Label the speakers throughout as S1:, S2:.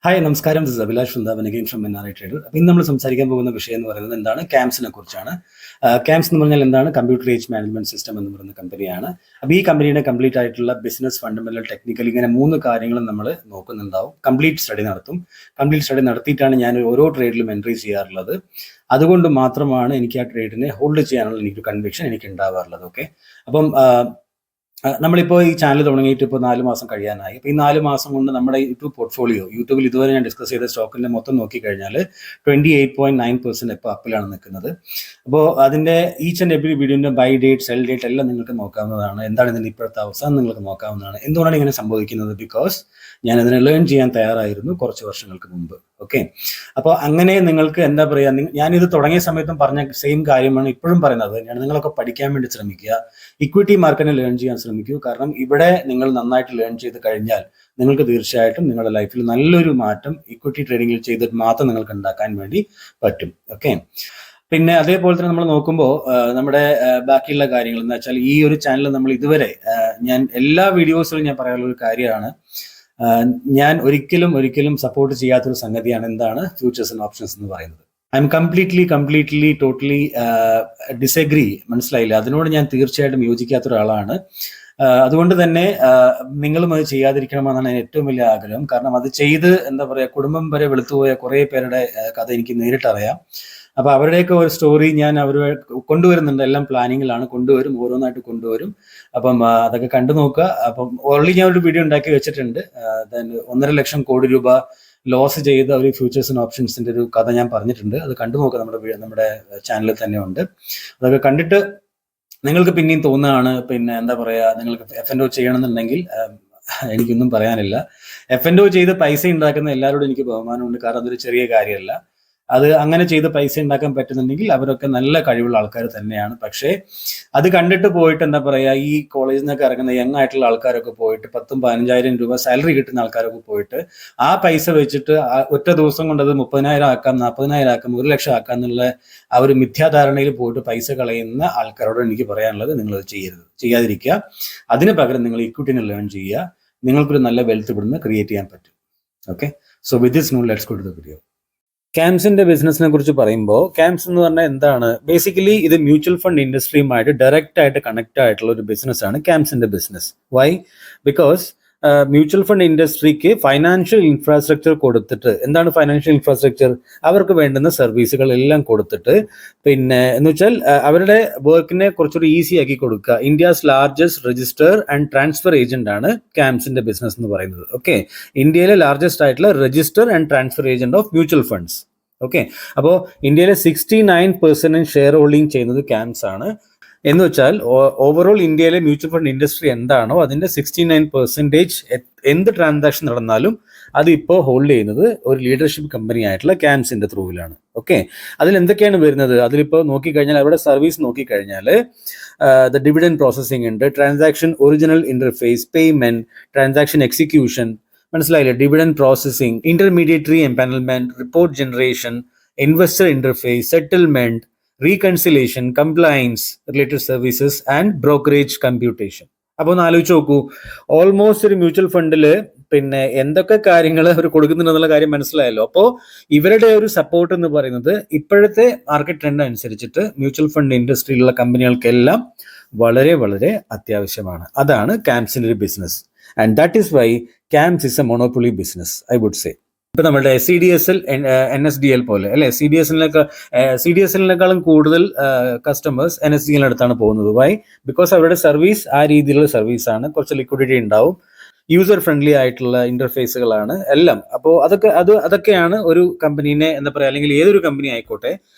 S1: Hi നമസ്കാരം, this is Abhilash Vrindavan again from NRI trader. അപ്പോൾ ഇന്ന് നമ്മൾ സംസാരിക്കാൻ പോകുന്ന വിഷയം എന്ന് പറയുന്നത് എന്താണ്, ക്യാംസിനെ കുറിച്ചാണ്. ക്യാംസ് എന്ന് പറഞ്ഞാൽ എന്താണ്, കമ്പ്യൂട്ടർ ഏജ് മാനേജ്മെന്റ് സിസ്റ്റം എന്ന് പറയുന്ന കമ്പനിയാണ്. അപ്പോൾ ഈ കമ്പനിയുടെ കംപ്ലീറ്റ് ആയിട്ടുള്ള ബിസിനസ്, ഫണ്ടമെന്റൽ, ടെക്നിക്കൽ, ഇങ്ങനെ 3 കാര്യങ്ങളും നമ്മൾ നോക്കുന്നുണ്ടാവും. കംപ്ലീറ്റ് സ്റ്റഡി നടത്തും. കംപ്ലീറ്റ് സ്റ്റഡി നടത്തിയിട്ടാണ് ഞാൻ ഓരോ ട്രേഡിലും എൻട്രി ചെയ്യാറുള്ളത്. അതുകൊണ്ട് മാത്രമാണ് എനിക്ക് ആ ട്രേഡിനെ ഹോൾഡ് ചെയ്യാനുള്ള എനിക്കൊരു കൺവിക്ഷൻ എനിക്ക് ഉണ്ടാവാറുള്ളത്. ഓക്കെ, അപ്പം നമ്മളിപ്പോൾ ഈ ചാനൽ തുടങ്ങിയിട്ട് ഇപ്പോൾ 4 മാസം കഴിയാനായി. അപ്പോൾ ഈ 4 മാസം കൊണ്ട് നമ്മുടെ യൂട്യൂബിൽ ഇതുവരെ ഞാൻ ഡിസ്കസ് ചെയ്ത സ്റ്റോക്കിൻ്റെ മൊത്തം നോക്കിക്കഴിഞ്ഞാൽ 28.9% ഇപ്പോൾ അപ്പിലാണ് നിൽക്കുന്നത്. അപ്പോൾ അതിൻ്റെ ഈച്ച് ആൻഡ് എവറി വീഡിയോൻ്റെ ബൈ ഡേറ്റ്, സെൽ ഡേറ്റ് എല്ലാം നിങ്ങൾക്ക് നോക്കാവുന്നതാണ്. എന്താണ് ഇതിൻ്റെ ഇപ്പോഴത്തെ അവസാനം നിങ്ങൾക്ക് നോക്കാവുന്നതാണ്. എന്തുകൊണ്ടാണ് ഇങ്ങനെ സംഭവിക്കുന്നത്? ബിക്കോസ് ഞാൻ അതിനെ ലേൺ ചെയ്യാൻ തയ്യാറായിരുന്നു കുറച്ച് വർഷങ്ങൾക്ക് മുമ്പ്. ഓക്കെ, അപ്പോൾ അങ്ങനെ നിങ്ങൾക്ക് എന്താ പറയുക, ഞാനിത് തുടങ്ങിയ സമയത്തും പറഞ്ഞ സെയിം കാര്യമാണ് ഇപ്പോഴും പറയുന്നത്. ഞാൻ നിങ്ങളൊക്കെ പഠിക്കാൻ വേണ്ടി ശ്രമിക്കുക, ഇക്വിറ്റി മാർക്കറ്റിനെ ലേൺ ചെയ്യാൻ ശ്രമിക്കൂ. കാരണം ഇവിടെ നിങ്ങൾ നന്നായിട്ട് ലേൺ ചെയ്ത് കഴിഞ്ഞാൽ നിങ്ങൾക്ക് തീർച്ചയായിട്ടും നിങ്ങളുടെ ലൈഫിൽ നല്ലൊരു മാറ്റം ഇക്വിറ്റി ട്രേഡിങ്ങിൽ ചെയ്തിട്ട് മാത്രം നിങ്ങൾക്ക് ഉണ്ടാക്കാൻ വേണ്ടി പറ്റും. ഓക്കെ, പിന്നെ അതേപോലെ തന്നെ നമ്മൾ നോക്കുമ്പോൾ നമ്മുടെ ബാക്കിയുള്ള കാര്യങ്ങൾ എന്ന് വെച്ചാൽ, ഈ ഒരു ചാനൽ നമ്മൾ ഇതുവരെ ഞാൻ എല്ലാ വീഡിയോസിലും ഞാൻ പറയാനുള്ള ഒരു കാര്യമാണ്, ഞാൻ ഒരിക്കലും സപ്പോർട്ട് ചെയ്യാത്തൊരു സംഗതിയാണ് എന്താണ് ഫ്യൂച്ചേഴ്സ് ആൻഡ് ഓപ്ഷൻസ് എന്ന് പറയുന്നത്. I am completely totally disagree. മനസ്സിലായില്ല, അതിനോട് ഞാൻ തീർച്ചയായിട്ടും യോജിക്കാത്ത ഒരാളാണ്. അതുകൊണ്ട് തന്നെ നിങ്ങളും അത് ചെയ്യാതിരിക്കണമെന്നാണ് ഏറ്റവും വലിയ ആഗ്രഹം. കാരണം അത് ചെയ്ത് എന്താ പറയുക, കുടുംബം വരെ വെളുത്തുപോയ കുറേ പേരുടെ കഥ എനിക്ക് നേരിട്ടറിയാം. അപ്പോൾ അവരുടെയൊക്കെ ഒരു സ്റ്റോറി ഞാൻ കൊണ്ടുവരുന്നുണ്ട്. എല്ലാം പ്ലാനിങ്ങിലാണ്, ഓരോന്നായിട്ട് കൊണ്ടുവരും. അപ്പം അതൊക്കെ കണ്ടു നോക്കുക. അപ്പം ഓൾറെഡി ഞാൻ ഒരു വീഡിയോ ഉണ്ടാക്കി വെച്ചിട്ടുണ്ട്. 1.5 ലക്ഷം കോടി രൂപ ലോസ് ചെയ്ത ഒരു ഫ്യൂച്ചേഴ്സ് ആൻഡ് ഓപ്ഷൻസിന്റെ ഒരു കഥ ഞാൻ പറഞ്ഞിട്ടുണ്ട്. അത് കണ്ടു നോക്കുക, നമ്മുടെ ചാനലിൽ തന്നെ ഉണ്ട്. അതൊക്കെ കണ്ടിട്ട് നിങ്ങൾക്ക് പിന്നെയും തോന്നുകയാണ്, പിന്നെ എന്താ പറയുക, നിങ്ങൾക്ക് F&O ചെയ്യണമെന്നുണ്ടെങ്കിൽ എനിക്കൊന്നും പറയാനില്ല. F&O ചെയ്ത് പൈസ ഉണ്ടാക്കുന്ന എല്ലാവരോടും എനിക്ക് ബഹുമാനമുണ്ട്. കാരണം അതൊരു ചെറിയ കാര്യമല്ല. അത് അങ്ങനെ ചെയ്ത് പൈസ ഉണ്ടാക്കാൻ പറ്റുന്നുണ്ടെങ്കിൽ അവരൊക്കെ നല്ല കഴിവുള്ള ആൾക്കാർ തന്നെയാണ്. പക്ഷേ അത് കണ്ടിട്ട് പോയിട്ട് എന്താ പറയുക, ഈ കോളേജിൽ നിന്നൊക്കെ ഇറങ്ങുന്ന യങ് ആയിട്ടുള്ള ആൾക്കാരൊക്കെ പോയിട്ട് 10,000-15,000 രൂപ സാലറി കിട്ടുന്ന ആൾക്കാരൊക്കെ പോയിട്ട് ആ പൈസ വെച്ചിട്ട് ഒറ്റ ദിവസം കൊണ്ട് അത് 30,000 ആക്കാം, 40,000 ആക്കാം, 1 ലക്ഷം ആക്കാം എന്നുള്ള ആ ഒരു മിഥ്യാധാരണയിൽ പോയിട്ട് പൈസ കളയുന്ന ആൾക്കാരോട് എനിക്ക് പറയാനുള്ളത്, നിങ്ങളത് ചെയ്യാതിരിക്കുക. അതിന് പകരം നിങ്ങൾ ഇക്വിറ്റിനെ ലേൺ ചെയ്യുക. നിങ്ങൾക്കൊരു നല്ല വെൽത്ത് ഇവിടുന്ന് ക്രിയേറ്റ് ചെയ്യാൻ പറ്റും. Okay, so with this note let's go to the video. ക്യാംസിന്റെ ബിസിനസിനെ കുറിച്ച് പറയുമ്പോൾ, ക്യാംസ് എന്ന് പറഞ്ഞാൽ എന്താണ്, ബേസിക്കലി ഇത് മ്യൂച്വൽ ഫണ്ട് ഇൻഡസ്ട്രിയുമായിട്ട് ഡയറക്റ്റ് ആയിട്ട് കണക്ട് ആയിട്ടുള്ള ഒരു ബിസിനസ്സാണ് ക്യാംസിന്റെ business. Why? Because mutual fund ഇൻഡസ്ട്രിക്ക് ഫൈനാൻഷ്യൽ ഇൻഫ്രാസ്ട്രക്ചർ കൊടുത്തിട്ട്, എന്താണ് ഫൈനാൻഷ്യൽ ഇൻഫ്രാസ്ട്രക്ചർ? അവർക്ക് വേണ്ടുന്ന സർവീസുകളെല്ലാം കൊടുത്തിട്ട്, പിന്നെ എന്ന് വെച്ചാൽ അവരുടെ വർക്കിനെ കുറച്ചുകൂടി ഈസി ആക്കി കൊടുക്കുക. India's largest register and transfer agent ആണ് ക്യാംസിന്റെ ബിസിനസ് എന്ന് പറയുന്നത്. ഓക്കെ, ഇന്ത്യയിലെ ലാർജസ്റ്റ് ആയിട്ടുള്ള register and transfer agent of mutual funds. Okay, അപ്പോൾ ഇന്ത്യയിലെ 69% ഷെയർ ഹോൾഡിംഗ് ചെയ്യുന്നത് ക്യാംസ് ആണ്. എന്ന് വെച്ചാൽ ഓവറോൾ ഇന്ത്യയിലെ മ്യൂച്വൽ ഫണ്ട് ഇൻഡസ്ട്രി എന്താണോ അതിന്റെ 69% എന്ത് ട്രാൻസാക്ഷൻ നടന്നാലും അത് ഇപ്പോൾ ഹോൾഡ് ചെയ്യുന്നത് ഒരു ലീഡർഷിപ്പ് കമ്പനി ആയിട്ടുള്ള ക്യാംസിന്റെ ത്രൂവിലാണ്. ഓക്കെ, അതിൽ എന്തൊക്കെയാണ് വരുന്നത്? അതിലിപ്പോൾ നോക്കിക്കഴിഞ്ഞാൽ, അവരുടെ സർവീസ് നോക്കിക്കഴിഞ്ഞാൽ ഡിവിഡൻഡ് പ്രോസസ്സിംഗ് ഉണ്ട്, transaction original interface, payment, transaction execution, മനസ്സിലായില്ലേ, dividend processing, intermediary empanelment, report generation, investor interface, settlement, reconciliation, compliance related services and brokerage computation. അപ്പോൾ ഒന്ന് ആലോചിച്ച് നോക്കൂ, ഓൾമോസ്റ്റ് ഒരു മ്യൂച്വൽ ഫണ്ടിൽ പിന്നെ എന്തൊക്കെ കാര്യങ്ങൾ അവർ കൊടുക്കുന്നുണ്ടെന്നുള്ള കാര്യം മനസ്സിലായല്ലോ. അപ്പോൾ ഇവരുടെ ഒരു സപ്പോർട്ട് എന്ന് പറയുന്നത് ഇപ്പോഴത്തെ മാർക്കറ്റ് ട്രെൻഡ് അനുസരിച്ചിട്ട് മ്യൂച്വൽ ഫണ്ട് ഇൻഡസ്ട്രിയിലുള്ള കമ്പനികൾക്കെല്ലാം വളരെ വളരെ അത്യാവശ്യമാണ്. അതാണ് ക്യാംസിന്റെ ഒരു business. And that is why CAMS is a monopoly business, I would say. ഇപ്പൊ നമ്മുടെ CDSL, NSDL പോലെ അല്ലെ, CDSLനേക്കാളും കൂടുതൽ കസ്റ്റമേഴ്സ് NSDL അടുത്താണ് പോകുന്നത്. വൈ? ബിക്കോസ് അവരുടെ സർവീസ് ആ രീതിയിലുള്ള സർവീസാണ്, കുറച്ച് ലിക്വിഡിറ്റി ഉണ്ടാവും, യൂസർ ഫ്രണ്ട്ലി ആയിട്ടുള്ള ഇന്റർഫേസുകളാണ് എല്ലാം. അപ്പോൾ അതൊക്കെയാണ് ഒരു കമ്പനീനെ എന്താ പറയുക, അല്ലെങ്കിൽ ഏതൊരു കമ്പനി ആയിക്കോട്ടെ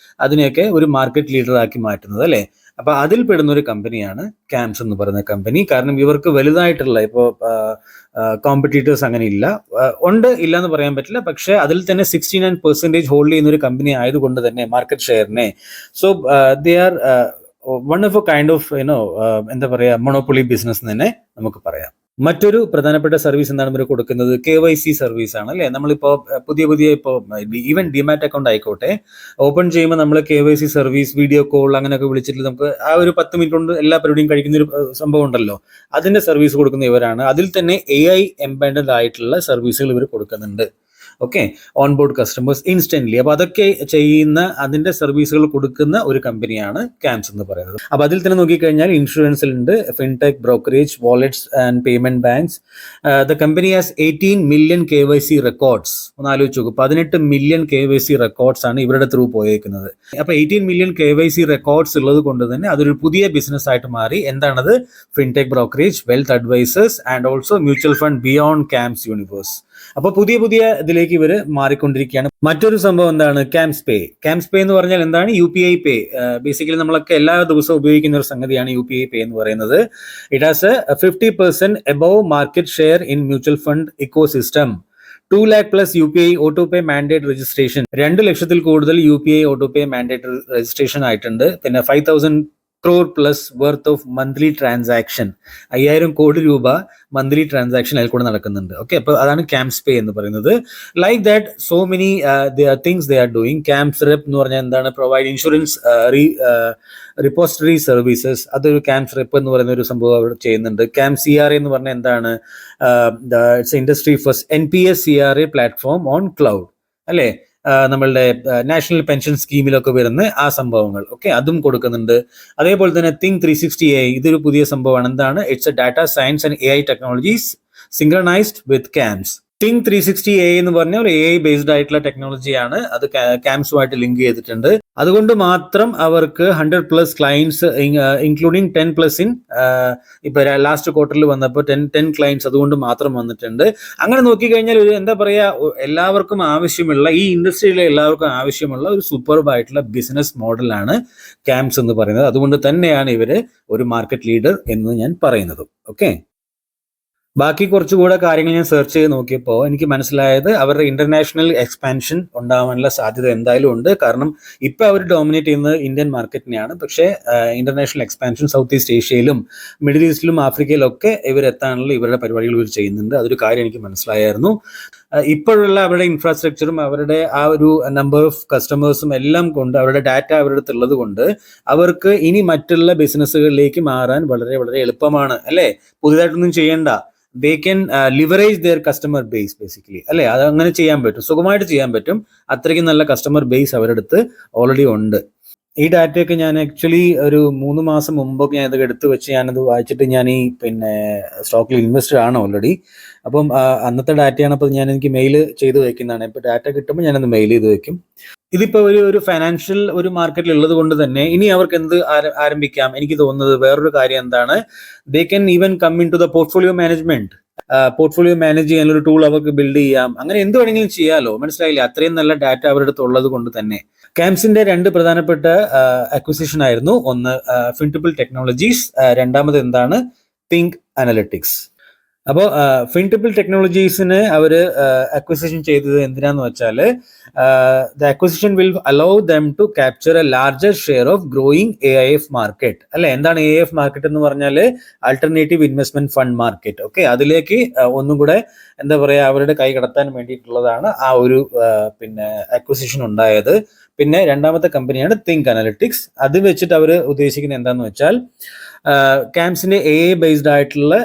S1: അതിനെയൊക്കെ ഒരു മാർക്കറ്റ് ലീഡർ ആക്കി മാറ്റുന്നത് അല്ലേ. അപ്പൊ അതിൽ പെടുന്ന ഒരു കമ്പനിയാണ് ക്യാംസ് എന്ന് പറയുന്ന കമ്പനി. കാരണം ഇവർക്ക് വലുതായിട്ടുള്ള ഇപ്പോൾ കോമ്പറ്റീറ്റേഴ്സ് അങ്ങനെ ഇല്ല എന്ന് പറയാൻ പറ്റില്ല. പക്ഷെ അതിൽ തന്നെ 69% ഹോൾഡ് ചെയ്യുന്ന ഒരു കമ്പനി ആയതുകൊണ്ട് തന്നെ മാർക്കറ്റ് ഷെയറിനെ, so they are one of a kind of എന്താ പറയുക, മൊണോപ്പൊളി ബിസിനസ് എന്ന് തന്നെ നമുക്ക് പറയാം. മറ്റൊരു പ്രധാനപ്പെട്ട സർവീസ് എന്താണ് ഇവർ കൊടുക്കുന്നത്? KYC സർവീസ് ആണ് അല്ലേ. നമ്മളിപ്പോൾ പുതിയ ഇപ്പോൾ ഈവൻ ഡിമാറ്റ് അക്കൗണ്ട് ആയിക്കോട്ടെ ഓപ്പൺ ചെയ്യുമ്പോൾ നമ്മൾ KYC സർവീസ്, വീഡിയോ കോൾ അങ്ങനെയൊക്കെ വിളിച്ചിട്ട് നമുക്ക് ആ ഒരു 10 മിനിറ്റ് കൊണ്ട് എല്ലാ പരിപാടിയും കഴിക്കുന്ന ഒരു സംഭവം ഉണ്ടല്ലോ, അതിന്റെ സർവീസ് കൊടുക്കുന്ന ഇവരാണ്. അതിൽ തന്നെ AI എംബെഡഡ് ആയിട്ടുള്ള സർവീസുകൾ ഇവർ കൊടുക്കുന്നുണ്ട്.
S2: Okay, on board customers instantly. അപ്പോൾ അതൊക്കെ ചെയ്യുന്ന അതിന്റെ സർവീസുകൾ കൊടുക്കുന്ന ഒരു കമ്പനിയാണ് ക്യാംസ് എന്ന് പറയുന്നത്. അപ്പോൾ അതിൽ തന്നെ നോക്കിക്കഴിഞ്ഞാൽ ഇൻഷുറൻസിലുണ്ട്, fintech, brokerage, wallets and payment banks. The company has 18 million KYC records. ഒന്ന് ആലോചിച്ച് നോക്കും, 18 മില്യൺ KYC റെക്കോർഡ്സ് ആണ് ഇവരുടെ ത്രൂ പോയേക്കുന്നത്. അപ്പോൾ 18 മില്യൺ KYC റെക്കോർഡ്സ് ഉള്ളത് കൊണ്ട് തന്നെ അതൊരു പുതിയ ബിസിനസ് ആയിട്ട് മാറി. എന്താണത്? Fintech, brokerage, wealth advisers and also mutual fund beyond CAMS universe. അപ്പോൾ പുതിയ പുതിയ ഇതിലേക്ക് ഇവർ മാറിക്കൊണ്ടിരിക്കുകയാണ്. മറ്റൊരു സംഭവം എന്താണ്? ക്യാംസ് പേ. ക്യാംസ് പേ എന്ന് പറഞ്ഞാൽ എന്താണ്? UPI പേ. ബേസിക്കലി നമ്മളൊക്കെ എല്ലാ ദിവസവും ഉപയോഗിക്കുന്ന ഒരു സംഗതിയാണ് UPI പേ എന്ന് പറയുന്നത്. It has A 50% above market share in mutual fund ecosystem. 2 lakh plus UPI auto pay mandate registration. 2 ലക്ഷത്തിൽ കൂടുതൽ UPI auto pay mandate registration ആയിട്ടുണ്ട്. പിന്നെ 5,000 crore plus worth of monthly transaction. 5,000 കോടി രൂപ മന്ത്ലി ട്രാൻസാക്ഷൻ അതിൽ കൂടെ നടക്കുന്നുണ്ട്. ഓക്കെ, അപ്പോൾ അതാണ് ക്യാംസ് പേ എന്ന് പറയുന്നത്. Like that so many things they are doing. CAMS rep എന്ന് പറഞ്ഞാൽ എന്താണ്? Provide insurance repository services. അതൊരു ക്യാംസ് റെപ്പ് എന്ന് പറയുന്ന ഒരു സംഭവം അവിടെ ചെയ്യുന്നുണ്ട്. ക്യാംസ് CRA എന്ന് പറഞ്ഞാൽ എന്താണ്? It's industry first NPS CRA platform on cloud, അല്ലേ? നമ്മളുടെ നാഷണൽ പെൻഷൻ സ്കീമിലൊക്കെ വരുന്ന ആ സംഭവങ്ങൾ, ഓക്കെ, അതും കൊടുക്കുന്നുണ്ട്. അതേപോലെ തന്നെ തിങ്ക് 360 AI, ഇതൊരു പുതിയ സംഭവമാണ്. എന്താണ്? It's A data science and AI technologies synchronised with CAMS. Think 360 AI എന്ന് പറഞ്ഞാൽ ഒരു AI ബേസ്ഡ് ആയിട്ടുള്ള ടെക്നോളജിയാണ്. അത് ക്യാംസുമായിട്ട് ലിങ്ക് ചെയ്തിട്ടുണ്ട്. അതുകൊണ്ട് മാത്രം അവർക്ക് 100+ ക്ലയൻസ് ഇൻക്ലൂഡിങ് 10+ ഇൻ ഇപ്പൊ ലാസ്റ്റ് ക്വാർട്ടറിൽ വന്നപ്പോൾ 10 ക്ലയൻസ് അതുകൊണ്ട് മാത്രം വന്നിട്ടുണ്ട്. അങ്ങനെ നോക്കിക്കഴിഞ്ഞാൽ ഒരു എന്താ പറയുക, എല്ലാവർക്കും ആവശ്യമുള്ള, ഈ ഇൻഡസ്ട്രിയിലെ എല്ലാവർക്കും ആവശ്യമുള്ള ഒരു സൂപ്പർബ് ആയിട്ടുള്ള ബിസിനസ് മോഡലാണ് ക്യാംസ് എന്ന് പറയുന്നത്. അതുകൊണ്ട് തന്നെയാണ് ഇവര് ഒരു മാർക്കറ്റ് ലീഡർ എന്ന് ഞാൻ പറയുന്നത്. ഓക്കെ, ബാക്കി കുറച്ചുകൂടെ കാര്യങ്ങൾ ഞാൻ സെർച്ച് ചെയ്ത് നോക്കിയപ്പോൾ എനിക്ക് മനസ്സിലായത് അവരുടെ ഇന്റർനാഷണൽ എക്സ്പാൻഷൻ ഉണ്ടാവാനുള്ള സാധ്യത എന്തായാലും ഉണ്ട്. കാരണം ഇപ്പൊ അവർ ഡോമിനേറ്റ് ചെയ്യുന്നത് ഇന്ത്യൻ മാർക്കറ്റിനെയാണ്. പക്ഷേ ഇന്റർനാഷണൽ എക്സ്പാൻഷൻ സൗത്ത് ഈസ്റ്റ് ഏഷ്യയിലും മിഡിൽ ഈസ്റ്റിലും ആഫ്രിക്കയിലും ഒക്കെ ഇവരെത്താനുള്ള ഇവരുടെ പരിപാടികൾ ഇവർ ചെയ്യുന്നുണ്ട്. അതൊരു കാര്യം എനിക്ക് മനസ്സിലായിരുന്നു. ഇപ്പോഴുള്ള അവരുടെ ഇൻഫ്രാസ്ട്രക്ചറും അവരുടെ ആ ഒരു നമ്പർ ഓഫ് കസ്റ്റമേഴ്സും എല്ലാം കൊണ്ട്, അവരുടെ ഡാറ്റ അവരുടെ അടുത്തുള്ളത് കൊണ്ട് അവർക്ക് ഇനി മറ്റുള്ള ബിസിനസ്സുകളിലേക്ക് മാറാൻ വളരെ വളരെ എളുപ്പമാണ്, അല്ലേ? പുതിയതായിട്ടൊന്നും ചെയ്യേണ്ട. they can leverage their customer base basically, അല്ലെ? അത് അങ്ങനെ ചെയ്യാൻ പറ്റും, സുഖമായിട്ട് ചെയ്യാൻ പറ്റും. അത്രയ്ക്കും നല്ല കസ്റ്റമർ ബേസ് അവരുടെ അടുത്ത് ഓൾറെഡി ഉണ്ട്. ഈ ഡാറ്റയൊക്കെ ഞാൻ ആക്ച്വലി ഒരു 3 മാസം മുമ്പൊക്കെ ഞാൻ ഇതൊക്കെ എടുത്തു വെച്ച് ഞാനത് വായിച്ചിട്ട് ഞാൻ ഈ സ്റ്റോക്കിൽ ഇൻവെസ്റ്റഡ് ആണ് ഓൾറെഡി. അപ്പം അന്നത്തെ ഡാറ്റയാണ്. അപ്പോൾ എനിക്ക് മെയിൽ ചെയ്ത് വെക്കുന്നതാണ്. ഇപ്പൊ ഡാറ്റ കിട്ടുമ്പോൾ ഞാനത് മെയിൽ ചെയ്ത് വെക്കും. ഇതിപ്പോ ഒരു ഫൈനാൻഷ്യൽ ഒരു മാർക്കറ്റിൽ ഉള്ളത് കൊണ്ട് തന്നെ ഇനി അവർക്ക് എന്ത് ആരംഭിക്കാം? എനിക്ക് തോന്നുന്നത് വേറൊരു കാര്യം എന്താണ്? They can even come in to the portfolio management. Portfolio manage ചെയ്യാനൊരു ടൂൾ അവർക്ക് ബിൽഡ് ചെയ്യാം. അങ്ങനെ എന്ത് വേണമെങ്കിലും ചെയ്യാലോ. മനസ്സിലായില്ലേ? അത്രയും നല്ല ഡാറ്റ അവരുടെ അടുത്ത് ഉള്ളത് കൊണ്ട് തന്നെ. ക്യാംസിന്റെ 2 പ്രധാനപ്പെട്ട അക്വിസിഷൻ ആയിരുന്നു. ഒന്ന് ഫിൻടെബിൾ ടെക്നോളജീസ്, രണ്ടാമത് എന്താണ്? Think Analytics. അപ്പോൾ ഫിൻടെബിൾ ടെക്നോളജീസിന് അവർ അക്വിസിഷൻ ചെയ്തത് എന്തിനാന്ന് വെച്ചാൽ the acquisition will allow them to capture a larger share of growing AIF market, അല്ലെ? എന്താണ് AIF മാർക്കറ്റ് എന്ന് പറഞ്ഞാൽ? Alternative investment fund market. Okay, അതിലേക്ക് ഒന്നും കൂടെ എന്താ പറയുക, അവരുടെ കൈ കടത്താൻ വേണ്ടിയിട്ടുള്ളതാണ് ആ ഒരു അക്വിസിഷൻ ഉണ്ടായത്. പിന്നെ രണ്ടാമത്തെ കമ്പനിയാണ് തിങ്ക് അനലിറ്റിക്സ്. അത് വെച്ചിട്ട് അവർ ഉദ്ദേശിക്കുന്നത് എന്താന്ന് വെച്ചാൽ ക്യാംസിന്റെ AI ബേസ്ഡ് ആയിട്ടുള്ള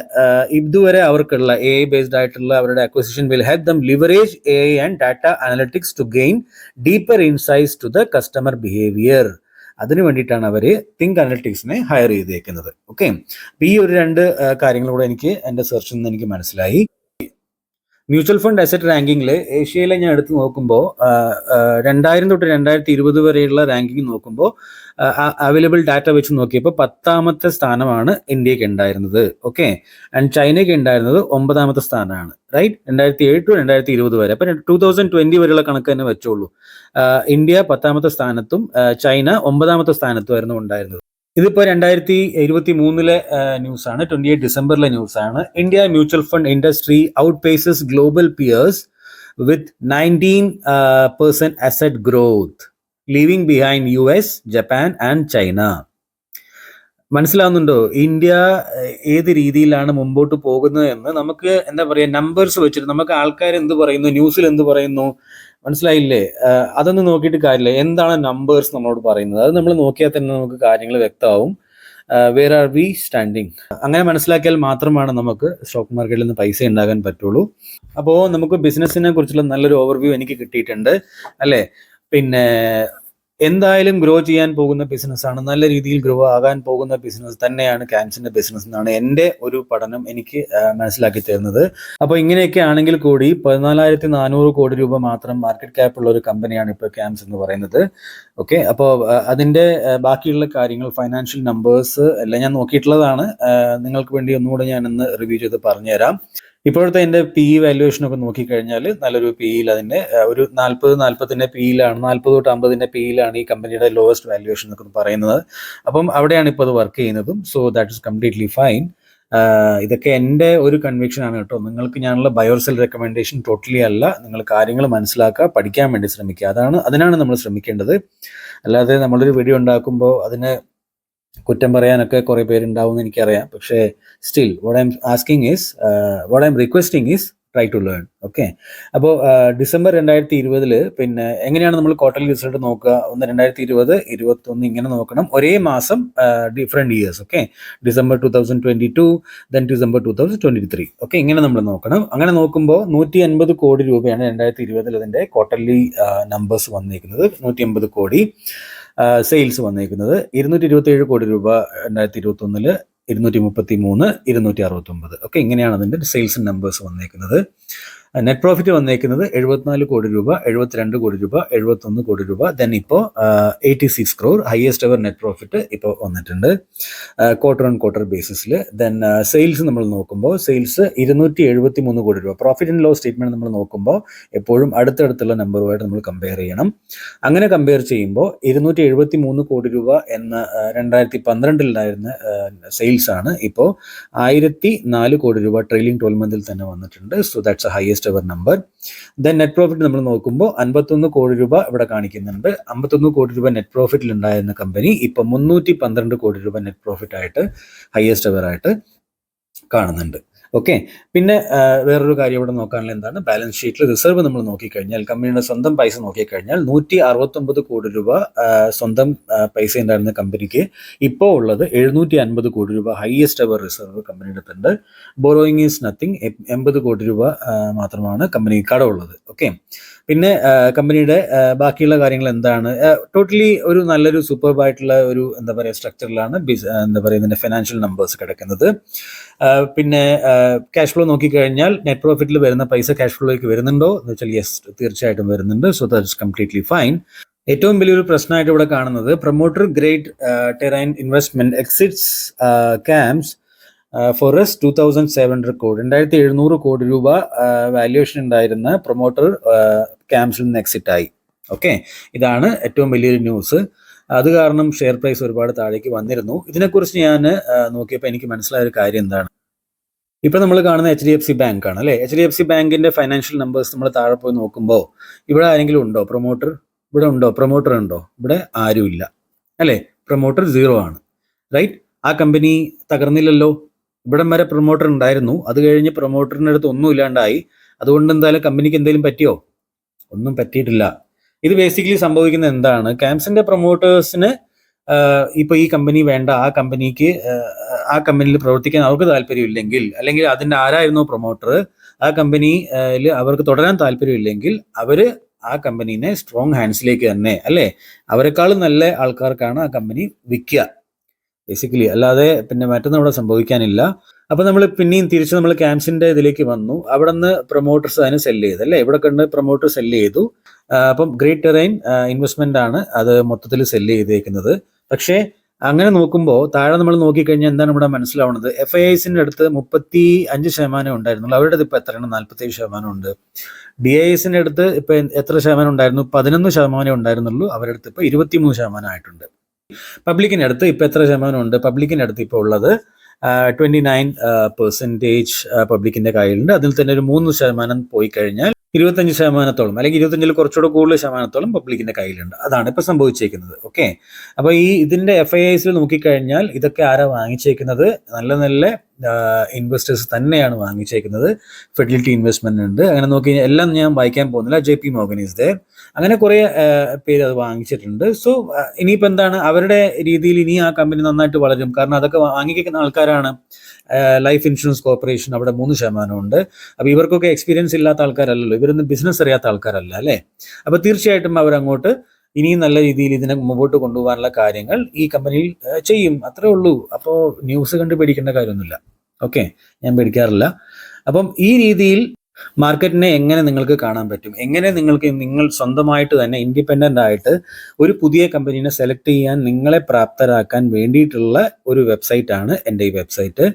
S2: ഇതുവരെ അവർക്കുള്ള AI ബേസ്ഡ് ആയിട്ടുള്ള അവരുടെ acquisition will help them leverage AI and data analytics to gain deeper insights to the customer behaviour. അതിനു വേണ്ടിയിട്ടാണ് അവർ തിങ്ക് അനലിറ്റിക്സിനെ ഹയർ ചെയ്തേക്കുന്നത്. ഓക്കെ, അപ്പൊ ഈ ഒരു 2 കാര്യങ്ങൾ കൂടെ എനിക്ക് എന്റെ സെർച്ചിൽ നിന്ന് എനിക്ക് മനസ്സിലായി. മ്യൂച്വൽ ഫണ്ട് അസറ്റ് റാങ്കിങ്ങിൽ ഏഷ്യയിലെ ഞാൻ എടുത്ത് നോക്കുമ്പോൾ 2000 തൊട്ട് 2020 വരെയുള്ള റാങ്കിങ് നോക്കുമ്പോൾ അവൈലബിൾ ഡാറ്റ വെച്ച് നോക്കിയപ്പോൾ 10ാമത്തെ സ്ഥാനമാണ് ഇന്ത്യക്ക് ഉണ്ടായിരുന്നത്. ഓക്കെ, ആൻഡ് ചൈനയ്ക്ക് ഉണ്ടായിരുന്നത് 9ാമത്തെ സ്ഥാനമാണ്. റൈറ്റ്, 2007 ടു 2020 വരെ. അപ്പൊ 2020 വരെയുള്ള കണക്ക് തന്നെ വെച്ചോളൂ. ഇന്ത്യ 10ാമത്തെ സ്ഥാനത്തും ചൈന 9ാമത്തെ സ്ഥാനത്തുമായിരുന്നു ഉണ്ടായിരുന്നത്. ഇതിപ്പോ 2023 ന്യൂസാണ്, 28 ഡിസംബറിലെ ന്യൂസാണ്. India mutual fund industry outpaces global peers with 19% asset growth, leaving behind US, Japan and China. മനസ്സിലാവുന്നുണ്ടോ? ഇന്ത്യ ഏത് രീതിയിലാണ് മുമ്പോട്ട് പോകുന്നത് എന്ന് നമുക്ക് എന്താ പറയുക, നമ്പേഴ്സ് വെച്ചിട്ട് നമുക്ക് ആൾക്കാർ എന്ത് പറയുന്നു, ന്യൂസിൽ എന്ത് പറയുന്നു, മനസ്സിലായില്ലേ? അതൊന്നും നോക്കിയിട്ട് കാര്യമില്ല. എന്താണ് നമ്പേഴ്സ് നമ്മളോട് പറയുന്നത്? അത് നമ്മൾ നോക്കിയാൽ തന്നെ നമുക്ക് കാര്യങ്ങൾ വ്യക്തമാവും. Where are we standing. അങ്ങനെ മനസ്സിലാക്കിയാൽ മാത്രമാണ് നമുക്ക് സ്റ്റോക്ക് മാർക്കറ്റിൽ നിന്ന് പൈസ ഉണ്ടാകാൻ പറ്റുള്ളൂ. അപ്പോൾ നമുക്ക് ബിസിനസ്സിനെ കുറിച്ചുള്ള നല്ലൊരു ഓവർവ്യൂ എനിക്ക് കിട്ടിയിട്ടുണ്ട് അല്ലേ. പിന്നെ എന്തായാലും ഗ്രോ ചെയ്യാൻ പോകുന്ന ബിസിനസ്സാണ്, നല്ല രീതിയിൽ ഗ്രോ ആകാൻ പോകുന്ന ബിസിനസ് തന്നെയാണ് ക്യാമ്സിന്റെ ബിസിനസ് എന്നാണ് എൻ്റെ ഒരു പഠനം എനിക്ക് മനസ്സിലാക്കി തരുന്നത്. അപ്പോൾ ഇങ്ങനെയൊക്കെ ആണെങ്കിൽ കൂടി 14,400 കോടി രൂപ മാത്രം മാർക്കറ്റ് ക്യാപ്പ് ഉള്ള ഒരു കമ്പനിയാണ് ഇപ്പോൾ ക്യാമ്സ് എന്ന് പറയുന്നത്. ഓക്കെ, അപ്പോൾ അതിൻ്റെ ബാക്കിയുള്ള കാര്യങ്ങൾ, ഫൈനാൻഷ്യൽ നമ്പേഴ്സ് എല്ലാം ഞാൻ നോക്കിയിട്ടുള്ളതാണ്. നിങ്ങൾക്ക് വേണ്ടി ഒന്നുകൂടെ ഞാനൊന്ന് റിവ്യൂ ചെയ്ത് പറഞ്ഞുതരാം. ഇപ്പോഴത്തെ എൻ്റെ PE വാല്യുവേഷൻ ഒക്കെ നോക്കിക്കഴിഞ്ഞാൽ നല്ലൊരു PEയിൽ അതിൻ്റെ ഒരു 40-40 PEയിലാണ്, 40 തൊട്ട് 50 PEയിലാണ് ഈ കമ്പനിയുടെ ലോവസ്റ്റ് വാല്യുവേഷൻ എന്നൊക്കെ പറയുന്നത്. അപ്പം അവിടെയാണ് ഇപ്പോൾ അത് വർക്ക് ചെയ്യുന്നതും. So that is completely fine. ഇതൊക്കെ എൻ്റെ ഒരു കൺവിക്ഷൻ ആണ് കേട്ടോ. നിങ്ങൾക്ക് ഞാനുള്ള buy or sell recommendation totally അല്ല. നിങ്ങൾ കാര്യങ്ങൾ മനസ്സിലാക്കുക, പഠിക്കാൻ വേണ്ടി ശ്രമിക്കുക. അതിനാണ് നമ്മൾ ശ്രമിക്കേണ്ടത്. അല്ലാതെ നമ്മളൊരു വീഡിയോ ഉണ്ടാക്കുമ്പോൾ അതിന് കുറ്റം പറയാനൊക്കെ കുറേ പേരുണ്ടാവും എന്ന് എനിക്കറിയാം. പക്ഷേ still what I am requesting is try to learn. Okay, അപ്പോൾ ഡിസംബർ 2020 പിന്നെ എങ്ങനെയാണ് നമ്മൾ ക്വാർട്ടർലി റിസൾട്ട് നോക്കുക? 2020, 2021 ഇങ്ങനെ നോക്കണം. ഒരേ മാസം different years. Okay, December 2022, then December 2023. Okay, ഇങ്ങനെ നമ്മൾ നോക്കണം. അങ്ങനെ നോക്കുമ്പോൾ 180 കോടി രൂപയാണ് 2020 അതിൻ്റെ ക്വാർട്ടർലി നമ്പേഴ്സ് വന്നിരിക്കുന്നത്. 180 കോടി സെയിൽസ് വന്നിരിക്കുന്നത്. 227 കോടി രൂപ 2021, 233, 269. ഓക്കെ, ഇങ്ങനെയാണ് അതിൻ്റെ സെയിൽസ് നമ്പേഴ്സ് വന്നേക്കുന്നത്. നെറ്റ് പ്രോഫിറ്റ് വന്നേക്കുന്നത് 74 കോടി രൂപ, 72 കോടി രൂപ, 71 കോടി രൂപ. ദെൻ ഇപ്പോൾ 86 crore highest ever net profit ഇപ്പോൾ വന്നിട്ടുണ്ട് ക്വാർട്ടർ ഓൺ ക്വാർട്ടർ ബേസിസിൽ. ദെൻ സെയിൽസ് നമ്മൾ നോക്കുമ്പോൾ സെയിൽസ് 273 കോടി രൂപ. പ്രോഫിറ്റ് ആൻഡ് ലോസ് സ്റ്റേറ്റ്മെന്റ് നമ്മൾ നോക്കുമ്പോൾ എപ്പോഴും അടുത്തടുത്തുള്ള നമ്പറുമായിട്ട് നമ്മൾ കമ്പയർ ചെയ്യണം. അങ്ങനെ കമ്പയർ ചെയ്യുമ്പോൾ 273 കോടി രൂപ എന്ന 2012 സെയിൽസ് ആണ് ഇപ്പോൾ 1004 കോടി രൂപ ട്രെയിലിംഗ് 12 മന്തിൽ തന്നെ വന്നിട്ടുണ്ട്. So that's A highest ever number. Then net profit നമ്മൾ നോക്കുമ്പോൾ 51 കോടി രൂപ ഇവിടെ കാണിക്കുന്നുണ്ട്. 51 കോടി രൂപ നെറ്റ് പ്രോഫിറ്റിൽ ഉണ്ടായിരുന്ന കമ്പനി ഇപ്പോൾ 312 കോടി രൂപ നെറ്റ് പ്രോഫിറ്റ് ആയിട്ട് ഹയസ്റ്റ് എവർ ആയിട്ട് കാണുന്നുണ്ട്. ഓക്കെ, പിന്നെ വേറൊരു കാര്യം ഇവിടെ നോക്കാനുള്ള എന്താണ്, ബാലൻസ് ഷീറ്റിൽ റിസർവ് നമ്മൾ നോക്കിക്കഴിഞ്ഞാൽ, കമ്പനിയുടെ സ്വന്തം പൈസ നോക്കിക്കഴിഞ്ഞാൽ 169 കോടി രൂപ സ്വന്തം പൈസ ഉണ്ടായിരുന്ന കമ്പനിക്ക് ഇപ്പോൾ ഉള്ളത് 750 കോടി രൂപ ഹയസ്റ്റ് എവർ റിസർവ് കമ്പനിയുടെ അടുത്തുണ്ട്. Borrowing is nothing. 80 കോടി രൂപ മാത്രമാണ് കമ്പനിക്ക് കടമുള്ളത്. ഓക്കെ, പിന്നെ കമ്പനിയുടെ ബാക്കിയുള്ള കാര്യങ്ങൾ എന്താണ്, ടോട്ടലി ഒരു നല്ലൊരു സൂപ്പർബായിട്ടുള്ള ഒരു എന്താ പറയുക സ്ട്രക്ചറിലാണ് ഇതിൻ്റെ ഫിനാൻഷ്യൽ നമ്പേഴ്സ് കിടക്കുന്നത്. പിന്നെ ക്യാഷ് ഫ്ലോ നോക്കിക്കഴിഞ്ഞാൽ നെറ്റ് പ്രോഫിറ്റിൽ വരുന്ന പൈസ ക്യാഷ് ഫ്ലോയിലേക്ക് വരുന്നുണ്ടോ എന്ന് വെച്ചാൽ യെസ്, തീർച്ചയായിട്ടും വരുന്നുണ്ട്. So that is completely fine. ഏറ്റവും വലിയൊരു പ്രശ്നമായിട്ട് ഇവിടെ കാണുന്നത് promoter great terrain investment exits CAMS for S 2700 crore 2700 കോടി രൂപ വാല്യുവേഷൻ ഉണ്ടായിരുന്ന പ്രൊമോട്ടർ ക്യാമ്സിൽ നിന്ന് എക്സിറ്റ് ആയി. ഓക്കെ, ഇതാണ് ഏറ്റവും വലിയൊരു ന്യൂസ്. അത് കാരണം ഷെയർ പ്രൈസ് ഒരുപാട് താഴേക്ക് വന്നിരുന്നു. ഇതിനെക്കുറിച്ച് ഞാൻ നോക്കിയപ്പോൾ എനിക്ക് മനസ്സിലായ ഒരു കാര്യം എന്താണ്, ഇപ്പം നമ്മൾ കാണുന്ന HDFC ബാങ്ക് ആണ് അല്ലേ. HDFC ബാങ്കിന്റെ ഫൈനാൻഷ്യൽ നമ്പേഴ്സ് നമ്മൾ താഴെ പോയി നോക്കുമ്പോൾ ഇവിടെ ആരെങ്കിലും ഉണ്ടോ പ്രൊമോട്ടർ? ഇവിടെ ഉണ്ടോ പ്രൊമോട്ടർ? ഉണ്ടോ? ഇവിടെ ആരുമില്ല അല്ലേ. പ്രൊമോട്ടർ 0 ആണ്. റൈറ്റ്, ആ കമ്പനി തകർന്നില്ലല്ലോ. ഇവിടം വരെ പ്രൊമോട്ടർ ഉണ്ടായിരുന്നു, അത് കഴിഞ്ഞ് പ്രൊമോട്ടറിൻ്റെ അടുത്ത് ഒന്നും ഇല്ലാണ്ടായി. അതുകൊണ്ട് എന്തായാലും കമ്പനിക്ക് എന്തെങ്കിലും പറ്റിയോ? ഒന്നും പറ്റിയിട്ടില്ല. ഇത് ബേസിക്കലി സംഭവിക്കുന്നത് എന്താണ്, ക്യാമ്സിന്റെ പ്രൊമോട്ടേഴ്സിന് ഇപ്പോൾ ഈ കമ്പനി വേണ്ട, ആ കമ്പനിയിൽ പ്രവർത്തിക്കാൻ അവർക്ക് താല്പര്യമില്ലെങ്കിൽ, അല്ലെങ്കിൽ അതിൻ്റെ ആരായിരുന്നോ പ്രൊമോട്ടർ, ആ കമ്പനിയിൽ അവർക്ക് തുടരാൻ താല്പര്യമില്ലെങ്കിൽ അവർ ആ കമ്പനീനെ സ്ട്രോങ് ഹാൻഡ്സിലേക്ക് തന്നെ അല്ലേ, അവരെക്കാളും നല്ല ആൾക്കാർക്കാണ് ആ കമ്പനി വിൽക്കുക ബേസിക്കലി. അല്ലാതെ പിന്നെ മറ്റൊന്നും അവിടെ സംഭവിക്കാനില്ല. അപ്പോൾ നമ്മൾ പിന്നെയും തിരിച്ച് നമ്മൾ ക്യാമ്സിന്റെ ഇതിലേക്ക് വന്നു. അവിടെ നിന്ന് പ്രൊമോട്ടേഴ്സ് അതിന് സെല്ല് ചെയ്തു അല്ലേ. ഇവിടെ കണ്ട് പ്രൊമോട്ടർ സെല്ല് ചെയ്തു. അപ്പം ഗ്രേറ്റ് ടെറൈൻ ഇൻവെസ്റ്റ്മെന്റ് ആണ് അത് മൊത്തത്തിൽ സെല്ല് ചെയ്തേക്കുന്നത്. പക്ഷേ അങ്ങനെ നോക്കുമ്പോൾ താഴെ നമ്മൾ നോക്കിക്കഴിഞ്ഞാൽ എന്താണ് ഇവിടെ മനസ്സിലാവുന്നത്, FIIസിന്റെ അടുത്ത് 35% ഉണ്ടായിരുന്നുള്ളൂ. അവരുടെ അടുത്ത് ഇപ്പോൾ എത്രയാണ്? 47% ഉണ്ട്. DISന്റെ അടുത്ത് ഇപ്പൊ എത്ര ശതമാനം ഉണ്ടായിരുന്നു? 11% ഉണ്ടായിരുന്നുള്ളൂ. അവരുടെ അടുത്ത് ഇപ്പൊ 23% ആയിട്ടുണ്ട്. പബ്ലിക്കിന്റെ അടുത്ത് ഇപ്പൊ എത്ര ശതമാനം ഉണ്ട്? പബ്ലിക്കിന്റെ അടുത്ത് ഇപ്പോൾ ഉള്ളത് 29% പബ്ലിക്കിന്റെ കയ്യിലുണ്ട്. അതിൽ തന്നെ ഒരു 3% പോയി കഴിഞ്ഞാൽ 25%, അല്ലെങ്കിൽ 25-ൽ കുറച്ചുകൂടെ കൂടുതൽ ശതമാനത്തോളം പബ്ലിക്കിന്റെ കയ്യിലുണ്ട്. അതാണ് ഇപ്പൊ സംഭവിച്ചേക്കുന്നത്. ഓക്കെ, അപ്പൊ ഇതിന്റെ FIIസിൽ നോക്കിക്കഴിഞ്ഞാൽ ഇതൊക്കെ ആരാ വാങ്ങിച്ചേക്കുന്നത്? നല്ല നല്ല ഇൻവെസ്റ്റേഴ്സ് തന്നെയാണ് വാങ്ങിച്ചേക്കുന്നത്. ഫെഡിലിറ്റി ഇൻവെസ്റ്റ്മെന്റ് ഉണ്ട്, അങ്ങനെ നോക്കി എല്ലാം ഞാൻ വായിക്കാൻ പോകുന്നില്ല. JP Morgan is there, അങ്ങനെ കുറേ പേര് അത് വാങ്ങിച്ചിട്ടുണ്ട്. സോ ഇനിയിപ്പോൾ എന്താണ് അവരുടെ രീതിയിൽ ഇനി ആ കമ്പനി നന്നായിട്ട് വളരും. കാരണം അതൊക്കെ വാങ്ങിക്കുന്ന ആൾക്കാരാണ്. ലൈഫ് ഇൻഷുറൻസ് കോർപ്പറേഷൻ അവിടെ 3% ഉണ്ട്. അപ്പോൾ ഇവർക്കൊക്കെ എക്സ്പീരിയൻസ് ഇല്ലാത്ത ആൾക്കാരല്ലല്ലോ, ഇവരൊന്നും ബിസിനസ് അറിയാത്ത ആൾക്കാരല്ല അല്ലേ. അപ്പോൾ തീർച്ചയായിട്ടും അവരങ്ങോട്ട് ഇനിയും നല്ല രീതിയിൽ ഇതിനെ മുമ്പോട്ട് കൊണ്ടുപോകാനുള്ള കാര്യങ്ങൾ ഈ കമ്പനിയിൽ ചെയ്യും, അത്രേ ഉള്ളൂ. അപ്പോൾ ന്യൂസ് കണ്ട് പേടിക്കേണ്ട കാര്യമൊന്നുമില്ല. ഓക്കെ, ഞാൻ പേടിക്കാറില്ല. അപ്പം ഈ രീതിയിൽ മാർക്കറ്റിനെ എങ്ങനെ നിങ്ങൾക്ക് കാണാൻ പറ്റും, എങ്ങനെ നിങ്ങൾ സ്വന്തമായിട്ട് തന്നെ ഇൻഡിപെൻഡൻ്റ് ആയിട്ട് ഒരു പുതിയ കമ്പനീനെ സെലക്ട് ചെയ്യാൻ നിങ്ങളെ പ്രാപ്തരാക്കാൻ വേണ്ടിയിട്ടുള്ള ഒരു വെബ്സൈറ്റാണ് എൻ്റെ ഈ വെബ്സൈറ്റ്.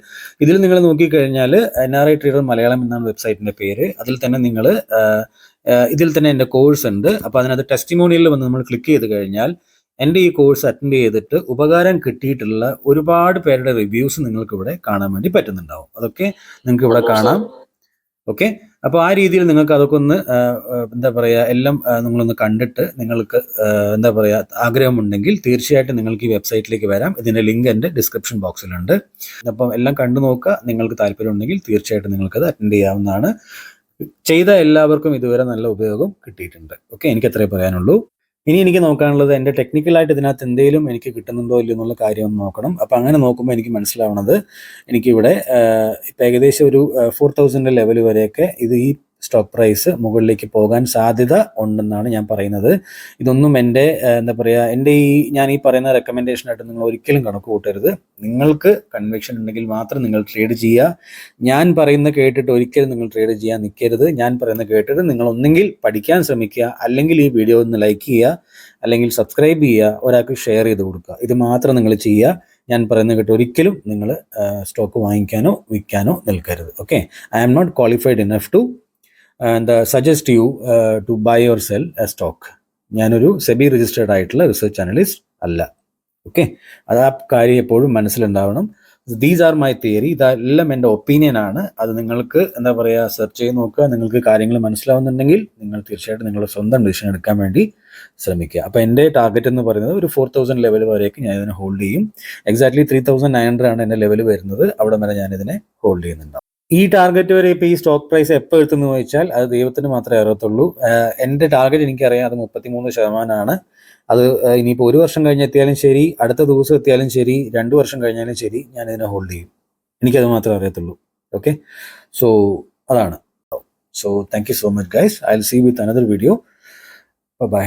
S2: ഇതിൽ നിങ്ങൾ നോക്കിക്കഴിഞ്ഞാൽ NRI Trader മലയാളം എന്നാണ് വെബ്സൈറ്റിൻ്റെ പേര്. അതിൽ തന്നെ നിങ്ങൾ ഇതിൽ തന്നെ എൻ്റെ കോഴ്സ് ഉണ്ട്. അപ്പോൾ അതിനകത്ത് ടെസ്റ്റിമോണിയലിൽ വന്ന് നമ്മൾ ക്ലിക്ക് ചെയ്ത് കഴിഞ്ഞാൽ എൻ്റെ ഈ കോഴ്സ് അറ്റൻഡ് ചെയ്തിട്ട് ഉപകാരം കിട്ടിയിട്ടുള്ള ഒരുപാട് പേരുടെ റിവ്യൂസ് നിങ്ങൾക്ക് ഇവിടെ കാണാൻ വേണ്ടി പറ്റുന്നുണ്ടാവും. അതൊക്കെ നിങ്ങൾക്ക് ഇവിടെ കാണാം. ഓക്കെ, അപ്പോൾ ആ രീതിയിൽ നിങ്ങൾക്ക് അതൊക്കെ ഒന്ന് എന്താ പറയുക എല്ലാം നിങ്ങളൊന്ന് കണ്ടിട്ട് നിങ്ങൾക്ക് എന്താ പറയുക ആഗ്രഹമുണ്ടെങ്കിൽ തീർച്ചയായിട്ടും നിങ്ങൾക്ക് ഈ വെബ്സൈറ്റിലേക്ക് വരാം. ഇതിൻ്റെ ലിങ്ക് എൻ്റെ ഡിസ്ക്രിപ്ഷൻ ബോക്സിലുണ്ട്. അപ്പം എല്ലാം കണ്ടു നോക്കുക. നിങ്ങൾക്ക് താല്പര്യം ഉണ്ടെങ്കിൽ തീർച്ചയായിട്ടും നിങ്ങൾക്കത് അറ്റൻഡ് ചെയ്യാവുന്നതാണ്. ചെയ്ത എല്ലാവർക്കും ഇതുവരെ നല്ല ഉപയോഗം കിട്ടിയിട്ടുണ്ട്. ഓക്കെ, എനിക്ക് അത്രേ പറയാനുള്ളൂ. ഇനി എനിക്ക് നോക്കാനുള്ളത് എൻ്റെ ടെക്നിക്കലായിട്ട് ഇതിനകത്ത് എന്തെങ്കിലും എനിക്ക് കിട്ടുന്നുണ്ടോ ഇല്ലയോ എന്നുള്ള കാര്യം ഒന്ന് നോക്കണം. അപ്പോൾ അങ്ങനെ നോക്കുമ്പോൾ എനിക്ക് മനസ്സിലാവണത് എനിക്കിവിടെ ഇപ്പം ഏകദേശം ഒരു 4000 ലെവൽ വരെയൊക്കെ ഇത് ഈ സ്റ്റോക്ക് പ്രൈസ് മുകളിലേക്ക് പോകാൻ സാധ്യത ഉണ്ടെന്നാണ് ഞാൻ പറയുന്നത്. ഇതൊന്നും എൻ്റെ എന്താ പറയുക എൻ്റെ ഞാൻ ഈ പറയുന്ന റെക്കമെൻഡേഷനായിട്ട് നിങ്ങൾ ഒരിക്കലും കണക്ക് കൂട്ടരുത്. നിങ്ങൾക്ക് കൺവിക്ഷൻ ഉണ്ടെങ്കിൽ മാത്രം നിങ്ങൾ ട്രേഡ് ചെയ്യുക. ഞാൻ പറയുന്ന കേട്ടിട്ട് ഒരിക്കലും നിങ്ങൾ ട്രേഡ് ചെയ്യാൻ നിൽക്കരുത്. ഞാൻ പറയുന്ന കേട്ടിട്ട് നിങ്ങൾ ഒന്നെങ്കിൽ പഠിക്കാൻ ശ്രമിക്കുക, അല്ലെങ്കിൽ ഈ വീഡിയോ ഒന്ന് ലൈക്ക് ചെയ്യുക, അല്ലെങ്കിൽ സബ്സ്ക്രൈബ് ചെയ്യുക, ഒരാൾക്ക് ഷെയർ ചെയ്ത് കൊടുക്കുക. ഇത് മാത്രം നിങ്ങൾ ചെയ്യുക. ഞാൻ പറയുന്നത് കേട്ട് ഒരിക്കലും നിങ്ങൾ സ്റ്റോക്ക് വാങ്ങിക്കാനോ വിൽക്കാനോ നിൽക്കരുത്. Okay, I am not qualified enough to suggest you to buy or sell a stock. ഞാനൊരു സെബി രജിസ്റ്റേർഡ് ആയിട്ടുള്ള റിസർച്ച് അനലിസ്റ്റ് അല്ല. ഓക്കെ, അത് ആ കാര്യം എപ്പോഴും മനസ്സിലുണ്ടാവണം. These are my theory. ഇതെല്ലാം എൻ്റെ ഒപ്പീനിയനാണ്. അത് നിങ്ങൾക്ക് എന്താ പറയുക സെർച്ച് ചെയ്ത് നോക്കുക. നിങ്ങൾക്ക് കാര്യങ്ങൾ മനസ്സിലാവുന്നുണ്ടെങ്കിൽ നിങ്ങൾ തീർച്ചയായിട്ടും നിങ്ങളുടെ സ്വന്തം ഡിസിഷൻ എടുക്കാൻ വേണ്ടി ശ്രമിക്കുക. അപ്പോൾ എൻ്റെ ടാർഗറ്റ് എന്ന് പറയുന്നത് ഒരു 4000 ലെവൽ വരെയൊക്കെ ഞാൻ ഇതിനെ ഹോൾഡ് ചെയ്യും. എക്സാക്ട്ലി 3900 ആണ് എൻ്റെ ലെവൽ വരുന്നത്. അവിടെ വരെ ഞാനിതിനെ ഹോൾഡ് ചെയ്യുന്നുണ്ടാവും. ഈ ടാർഗറ്റ് വരെ ഇപ്പോൾ ഈ സ്റ്റോക്ക് പ്രൈസ് എപ്പോൾ എത്തുന്നു ചോദിച്ചാൽ അത് ദൈവത്തിന് മാത്രമേ അറിയത്തുള്ളൂ. എൻ്റെ ടാർഗറ്റ് എനിക്കറിയാം, അത് 33%. അത് ഇനിയിപ്പോൾ 1 വർഷം കഴിഞ്ഞെത്തിയാലും ശരി, അടുത്ത ദിവസം എത്തിയാലും ശരി, 2 വർഷം കഴിഞ്ഞാലും ശരി, ഞാൻ ഇതിനെ ഹോൾഡ് ചെയ്യും. എനിക്കത് മാത്രമേ അറിയത്തുള്ളൂ. ഓക്കെ, സോ അതാണ്. So thank you so much guys. I will see with another video. By.